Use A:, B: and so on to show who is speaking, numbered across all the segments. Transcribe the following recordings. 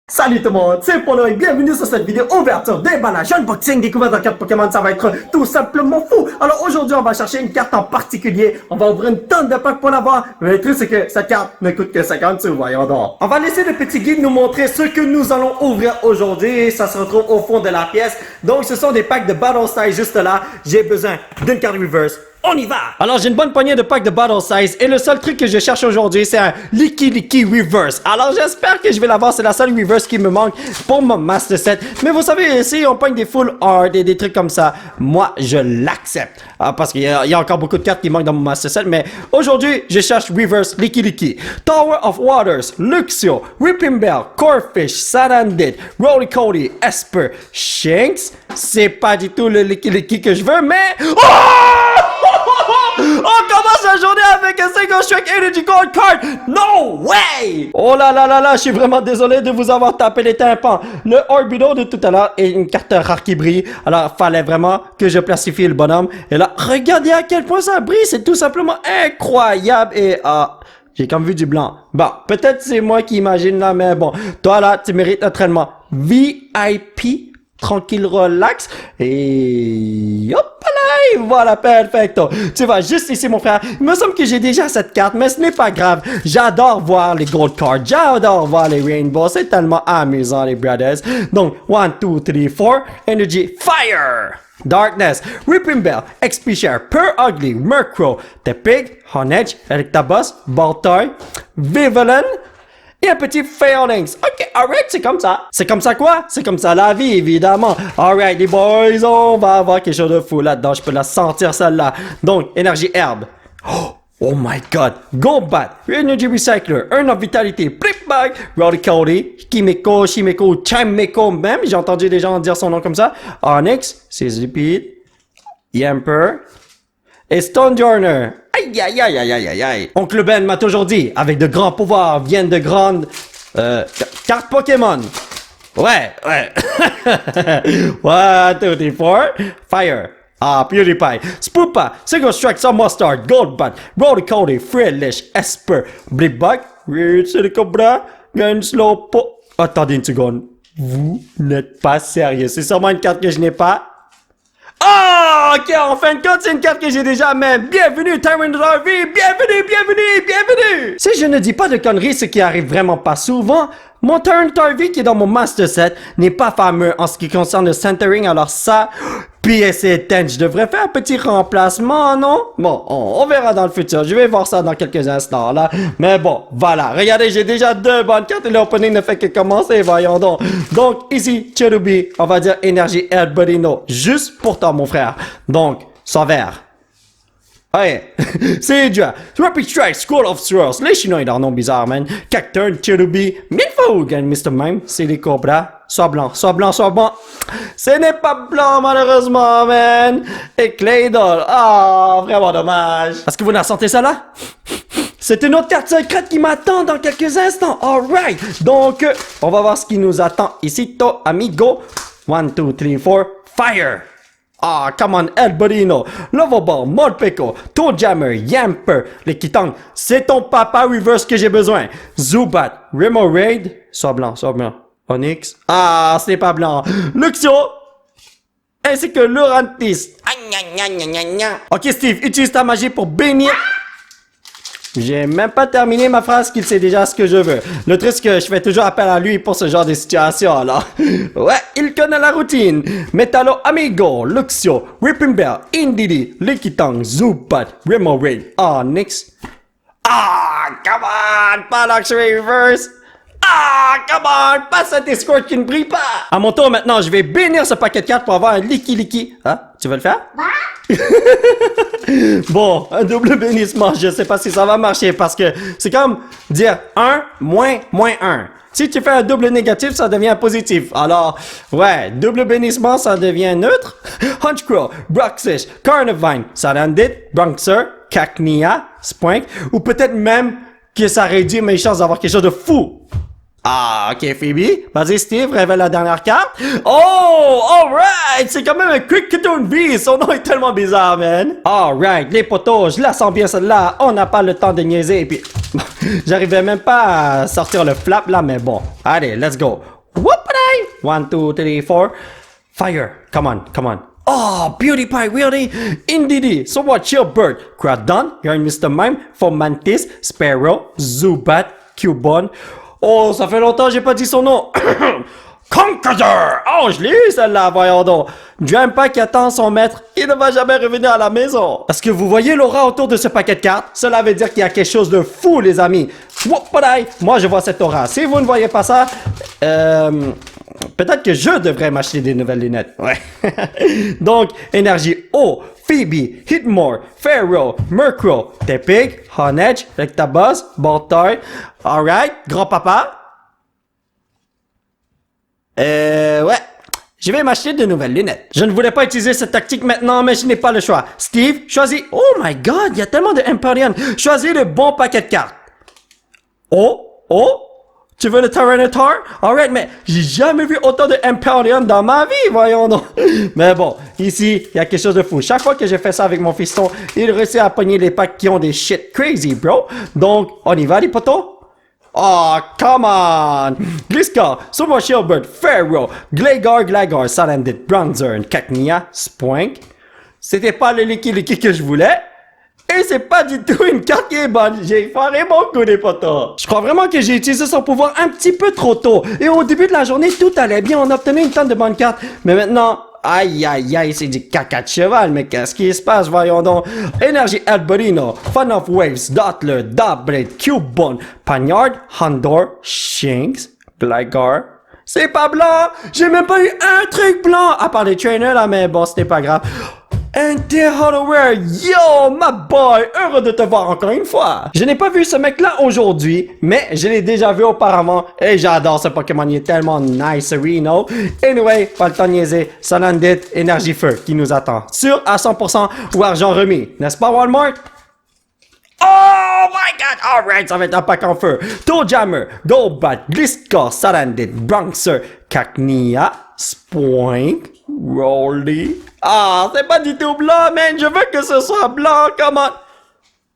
A: Salut tout le monde, c'est Polo et bienvenue sur cette vidéo ouverture, déballage, unboxing, découverte de cartes Pokémon, ça va être tout simplement fou. Alors aujourd'hui on va chercher une carte en particulier, on va ouvrir une tonne de packs pour l'avoir, mais le truc c'est que cette carte ne coûte que 50 sous, voyons donc. On va laisser le petit guide nous montrer ce que nous allons ouvrir aujourd'hui, ça se retrouve au fond de la pièce. Donc ce sont des packs de Battle Size juste là, j'ai besoin d'une carte reverse. On y va! Alors, j'ai une bonne poignée de packs de Battle Size et le seul truc que je cherche aujourd'hui, c'est un Licky Reverse. Alors, j'espère que je vais l'avoir. C'est la seule Reverse qui me manque pour mon Master Set. Mais vous savez, si on pogne des full art et des trucs comme ça, moi, je l'accepte. Parce qu'il y a encore beaucoup de cartes qui manquent dans mon Master Set. Mais aujourd'hui, je cherche Reverse Licky. Tower of Waters, Luxio, Whipping Bell, Corphish, Salandit, Roly Cody, Esper, Shinx. C'est pas du tout le Licky que je veux, mais... Oh! On commence la journée avec un Single Strike Energy Gold Card! No way! Oh là là là là, je suis vraiment désolé de vous avoir tapé les tympans. Le Orbido de tout à l'heure est une carte rare qui brille. Alors, fallait vraiment que je placifie le bonhomme. Et là, regardez à quel point ça brille. C'est tout simplement incroyable. Et, j'ai comme vu du blanc. Bon, peut-être c'est moi qui imagine là, mais bon. Toi là, tu mérites notre traitement. VIP. Tranquille, relax. Et hop là, voilà, perfecto. Tu vas juste ici, mon frère. Il me semble que j'ai déjà cette carte, mais ce n'est pas grave. J'adore voir les gold cards. J'adore voir les rainbows. C'est tellement amusant, les brothers. Donc, 1, 2, 3, 4. Energy, fire! Darkness, Whipping Bell, XP Share, Pure Ugly, Murkrow, Tepig, Honedge, Electabuzz, Baltoy, Vivillon, et un petit Phalanx. Ok, alright, c'est comme ça. C'est comme ça quoi? C'est comme ça la vie, évidemment. Alright, les boys, on va avoir quelque chose de fou là-dedans. Je peux la sentir, celle-là. Donc, énergie herbe. Oh my god. Golbat, Energy Recycler, Earn of Vitality, Blipbag, Roly Cody, Kimeko, Shimeko, Chimeko même. J'ai entendu des gens dire son nom comme ça. Onyx, Sizzlipede, Yamper, et Stonejourner. Aïe, aïe, aïe, aïe, aïe, aïe, aïe. Oncle Ben m'a toujours dit, avec de grands pouvoirs viennent de grandes, cartes Pokémon. Ouais. 1, 2, 3, 4. Fire. PewDiePie. Spoopa. Single Strike, Mustard, Goldbat, Roly Cody, Frillish, Esper, Blipbug, Weird Silicobra, Gunslow. Attendez une seconde. Vous n'êtes pas sérieux. C'est sûrement une carte que je n'ai pas. Oh, ok, en fin de compte, c'est une carte que j'ai déjà, mais bienvenue, Tyranitar V, bienvenue! Si je ne dis pas de conneries, ce qui arrive vraiment pas souvent, mon Tyranitar V qui est dans mon Master Set n'est pas fameux en ce qui concerne le centering, alors ça, PSA 10, je devrais faire un petit remplacement, non? Bon, on verra dans le futur, je vais voir ça dans quelques instants, là, mais bon, voilà, regardez, j'ai déjà 2 bonnes cartes et l'opening ne fait que commencer, voyons donc. Donc, ici, Cherubi, on va dire énergie Herbodino, juste pour toi, mon frère. Donc, sans vert. Ouais, c'est dur. Rapid Strike, School of Throws, les Chinois, ils ont un nom bizarre, man. Cacturne, Cherubi, Milfoog, and Mr. Mime, c'est les Cobras. Soit blanc. Ce n'est pas blanc, malheureusement, man. Et Claydol. Ah, vraiment dommage. Est-ce que vous la sentez ça là? C'est une autre carte secrète qui m'attend dans quelques instants. Alright. Donc, on va voir ce qui nous attend ici, amigo. 1, 2, 3, 4. Fire. Ah, come on, Elbodino, Lovable, Molpeko, Toadjammer, Yamper, les Kitang, c'est ton papa reverse que j'ai besoin. Zubat, Remoraid, soit blanc. Onyx, ah, ce n'est pas blanc. Luxio, ainsi que Lurantis. Ok, Steve, utilise ta magie pour bénir. J'ai même pas terminé ma phrase qu'il sait déjà ce que je veux. Le truc, c'est que je fais toujours appel à lui pour ce genre de situation, alors. Ouais, il connaît la routine. Metalo Amigo, Luxio, Whipping Bell, Indidi, Lickitung, Zubat, Remoraid, Onyx. Ah, come on, pas Luxury Reverse. Ah, come on, pas ce Discord qui ne brille pas. À mon tour maintenant, je vais bénir ce paquet de cartes pour avoir un Licky. Hein, tu veux le faire? Bon, un double bénissement, je sais pas si ça va marcher parce que c'est comme dire 1 moins 1. Si tu fais un double négatif, ça devient positif. Alors, ouais, double bénissement, ça devient neutre. Honchcrow, Broxish, Carnivine, Salandit, Bronxer, Cacnea, Spoink, ou peut-être même que ça réduit mes chances d'avoir quelque chose de fou. Ah, ok, Phoebe. Vas-y, Steve, révèle la dernière carte. Oh, alright! C'est quand même un Cricketone V. Son nom est tellement bizarre, man. Alright, les potos, je la sens bien celle-là. On n'a pas le temps de niaiser. Et puis, J'arrivais même pas à sortir le flap là, mais bon. Allez, let's go. Whoop-a-day! 1, 2, 3, 4. Fire. Come on, come on. Oh, Beauty Pie, really? Indeed. So what's your bird? Crawdon, you're Mr. Mime, Fomantis, Sparrow, Zubat, Cubone. Oh, ça fait longtemps que j'ai pas dit son nom. Conqueror! Oh, je l'ai eu celle-là, voyons donc. Drampa qui attend son maître, il ne va jamais revenir à la maison. Est-ce que vous voyez l'aura autour de ce paquet de cartes? Cela veut dire qu'il y a quelque chose de fou, les amis. Whoop-a-day! Moi, je vois cette aura. Si vous ne voyez pas ça, peut-être que je devrais m'acheter des nouvelles lunettes. Ouais. Donc, énergie O, Phoebe, Hitmore, Pharaoh, Murkrow, Tepig, Honedge, Rectabuzz, Boltoy. Alright, grand-papa. Ouais. Je vais m'acheter de nouvelles lunettes. Je ne voulais pas utiliser cette tactique maintenant, mais je n'ai pas le choix. Steve, choisis... Oh my god, il y a tellement de Empyrean. Choisis le bon paquet de cartes. Oh, tu veux le Tyranitar? Alright, mais j'ai jamais vu autant de Empyrean dans ma vie, voyons donc. Mais bon, ici, il y a quelque chose de fou. Chaque fois que j'ai fait ça avec mon fiston, il réussit à pogner les packs qui ont des shit crazy, bro. Donc, on y va, les potos? Oh, come on! Gliscor, Sumo Shieldbird, Pharaoh, Gligar, Salandit, Bronzer, Cacnea, Spoink. C'était pas le Licky que je voulais. Et c'est pas du tout une carte qui est bonne. J'ai foiré mon coup des potos. Je crois vraiment que j'ai utilisé son pouvoir un petit peu trop tôt. Et au début de la journée, tout allait bien. On obtenait une tonne de bonnes cartes. Mais maintenant... Aïe, c'est du caca de cheval, mais qu'est-ce qui se passe, voyons donc. Énergie Alberino, Fun of Waves, Dottler, Dobblade, Cubone, Pagnard, Hondor, Shinx, Gligar. C'est pas blanc! J'ai même pas eu un truc blanc! À part les trainers là, mais bon, c'était pas grave. Anti-Holloware, yo, my boy, heureux de te voir encore une fois. Je n'ai pas vu ce mec-là aujourd'hui, mais je l'ai déjà vu auparavant et j'adore ce Pokémon, il est tellement nice, Reno. Anyway, pas le temps de niaiser, Salandit, Énergie Feu qui nous attend. Sûr à 100% ou argent remis, n'est-ce pas Walmart? Oh my god! Alright, ça va être un pack en feu. Toadjammer, Golbat, Gliscor, Salandit, Bronxer, Cacnea, Spoink, Rolly. Ah, c'est pas du tout blanc, man. Je veux que ce soit blanc. Comment?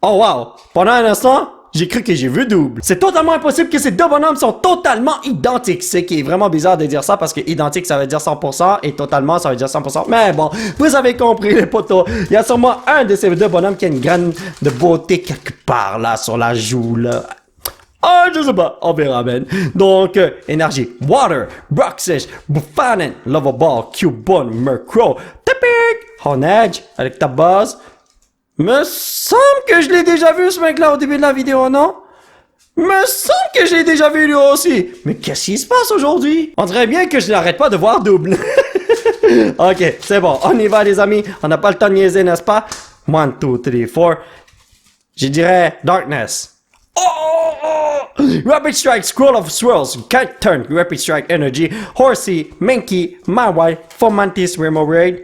A: Oh wow. Pendant un instant, j'ai cru que j'ai vu double. C'est totalement impossible que ces deux bonhommes sont totalement identiques. C'est qui est vraiment bizarre de dire ça parce que identique, ça veut dire 100% et totalement, ça veut dire 100%. Mais bon, vous avez compris les potos. Il y a sûrement un de ces deux bonhommes qui a une graine de beauté quelque part là sur la joue là. Ah, je sais pas, on verra, man. Donc, énergie, Water, Broxish, Buffon, Lovable, Cubone, Murkrow, Tepig, Honedge, avec ta base. Me semble que je l'ai déjà vu, ce mec-là, au début de la vidéo, non? Me semble que je l'ai déjà vu, lui aussi. Mais qu'est-ce qui se passe aujourd'hui? On dirait bien que je n'arrête pas de voir double. Ok, c'est bon, on y va, les amis. On n'a pas le temps de niaiser, n'est-ce pas? 1, 2, 3, 4. Je dirais Darkness. Rapid Strike, Scroll of Swirls, Kite Turn, Rapid Strike Energy, Horsey, Mankey, Mawile, Fomantis, Remoraid.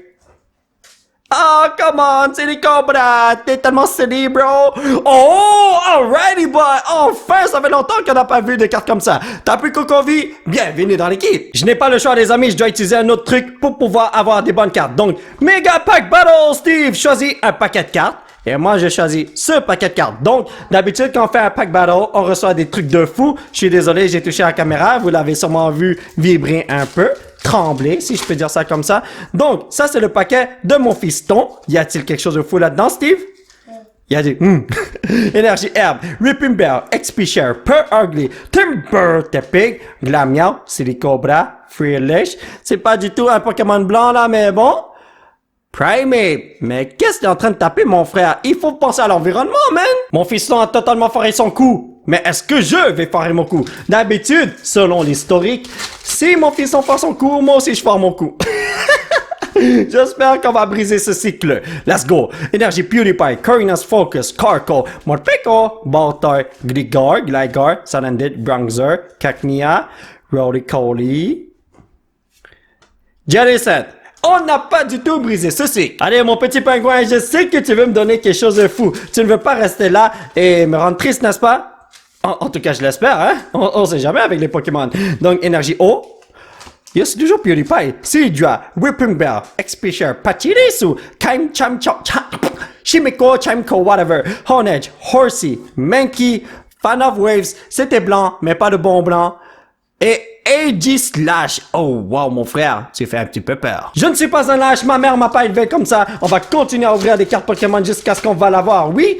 A: Oh, come on, c'est les Cobras, t'es tellement silly, bro. Oh, alrighty, boy. Enfin, ça fait longtemps qu'on n'a pas vu de cartes comme ça. T'as plus Cocovi? Bienvenue dans l'équipe. Je n'ai pas le choix, les amis, je dois utiliser un autre truc pour pouvoir avoir des bonnes cartes. Donc, Mega Pack Battle, Steve, choisis un paquet de cartes. Et moi, j'ai choisi ce paquet de cartes. Donc, d'habitude, quand on fait un pack battle, on reçoit des trucs de fou. Je suis désolé, j'ai touché la caméra. Vous l'avez sûrement vu vibrer un peu. Trembler, si je peux dire ça comme ça. Donc, ça, c'est le paquet de mon fiston. Y a-t-il quelque chose de fou là-dedans, Steve? Il y a du... Énergie Herbe, Ripping Bell, XP Share, Per Ugly, Timber, Tepig, Glamiao, Silicobra, Freelish. C'est pas du tout un Pokémon blanc là, mais bon... Primate! Mais qu'est-ce qu'il est en train de taper, mon frère? Il faut penser à l'environnement, man! Mon fiston a totalement foiré son coup. Mais est-ce que je vais foirer mon coup? D'habitude, selon l'historique, si mon fiston foire son coup, moi aussi je foire mon coup. J'espère qu'on va briser ce cycle. Let's go! Énergie PewDiePie, Corina's Focus, Carco, Morpeko, Baltar, Gligar, Salandit, Bronzer, Cacnea, Roly-Coly, Jellicent. On n'a pas du tout brisé ceci. Allez, mon petit pingouin, je sais que tu veux me donner quelque chose de fou. Tu ne veux pas rester là et me rendre triste, n'est-ce pas? En tout cas, je l'espère, hein? On sait jamais avec les Pokémon. Donc, énergie O. Yo, c'est toujours PewDiePie. Seadra, Whipping Bell, XP Share, Pachirisu, Chimiko, whatever, Honedge, Horsey, Mankey, Fan of Waves, c'était blanc, mais pas de bon blanc. Et AG Slash. Oh, wow, mon frère, tu fais un petit peu peur. Je ne suis pas un lâche, ma mère m'a pas élevé comme ça. On va continuer à ouvrir des cartes Pokémon jusqu'à ce qu'on va l'avoir, oui?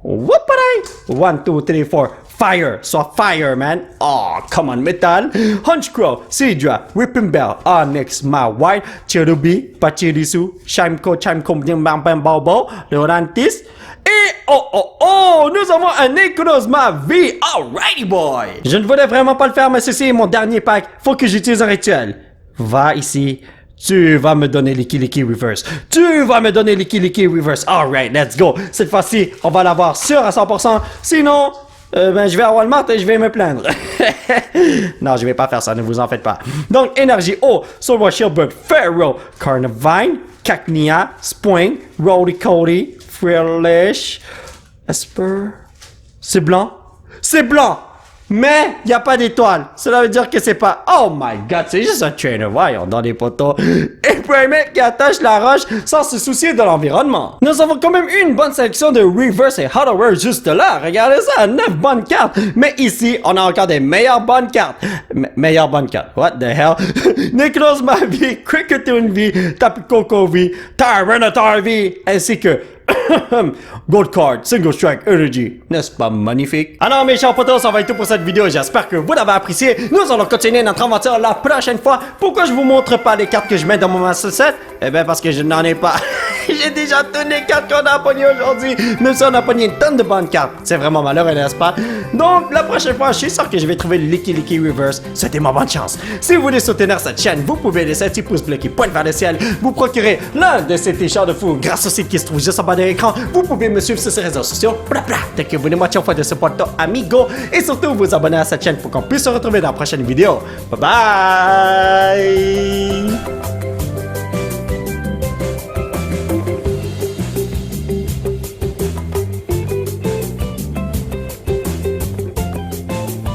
A: Whoop-a-day! 1, 2, 3, 4. Fire, soit fire, man. Oh, come on, Metal. Honchcrow, Seadra, Whipping Bell, Onyx, Mawile, Cherubi, Pachirisu, Chimco, Bobo, Lurantis. Et nous avons un Necrozma V. Alrighty, boy. Je ne voulais vraiment pas le faire, mais ceci est mon dernier pack. Faut que j'utilise un rituel. Va ici. Tu vas me donner Licky Reverse. Tu vas me donner Licky Reverse. Alright, let's go. Cette fois-ci, on va l'avoir sûr à 100%. Sinon, je vais à Walmart et je vais me plaindre. Non, je vais pas faire ça, ne vous en faites pas. Donc, énergie eau, Solwa Shieldbird, Pharaoh, Carnivine, Cacnea, Spring, Rowdy Cody, Frillish, Esper. C'est blanc. C'est blanc! Mais, il n'y a pas d'étoile. Cela veut dire que c'est pas... Oh my god, c'est juste un trainer, voyons, dans des poteaux. Et Primeape qui attache la roche sans se soucier de l'environnement. Nous avons quand même eu une bonne sélection de Reverse et Hardware juste là. Regardez ça, 9 bonnes cartes. Mais ici, on a encore des meilleures bonnes cartes. Meilleures bonnes cartes. What the hell? Necrozma V, Cricketune V, Tapu Koko V, Tyranitar V, ainsi que... Gold Card, Single Strike Energy, n'est-ce pas magnifique? Alors mes chers potos, ça va être tout pour cette vidéo, j'espère que vous l'avez apprécié. Nous allons continuer notre aventure la prochaine fois. Pourquoi je vous montre pas les cartes que je mets dans mon Master Set? Eh bien parce que je n'en ai pas. J'ai déjà toutes les cartes qu'on a pognées aujourd'hui. Même si on a pogné une tonne de bonnes cartes. C'est vraiment malheureux, n'est-ce pas? Donc la prochaine fois, je suis sûr que je vais trouver le Licky Reverse. C'était ma bonne chance. Si vous voulez soutenir cette chaîne, vous pouvez laisser un petit pouce bleu qui pointe vers le ciel. Vous procurez l'un de ces t-shirts de fou grâce au site qui se trouve juste en bas de l'écran. Vous pouvez me suivre sur ces réseaux sociaux. Dès que vous n'êtes moitié fois de ce porto amigo. Et surtout vous abonner à cette chaîne pour qu'on puisse se retrouver dans la prochaine vidéo. Bye bye!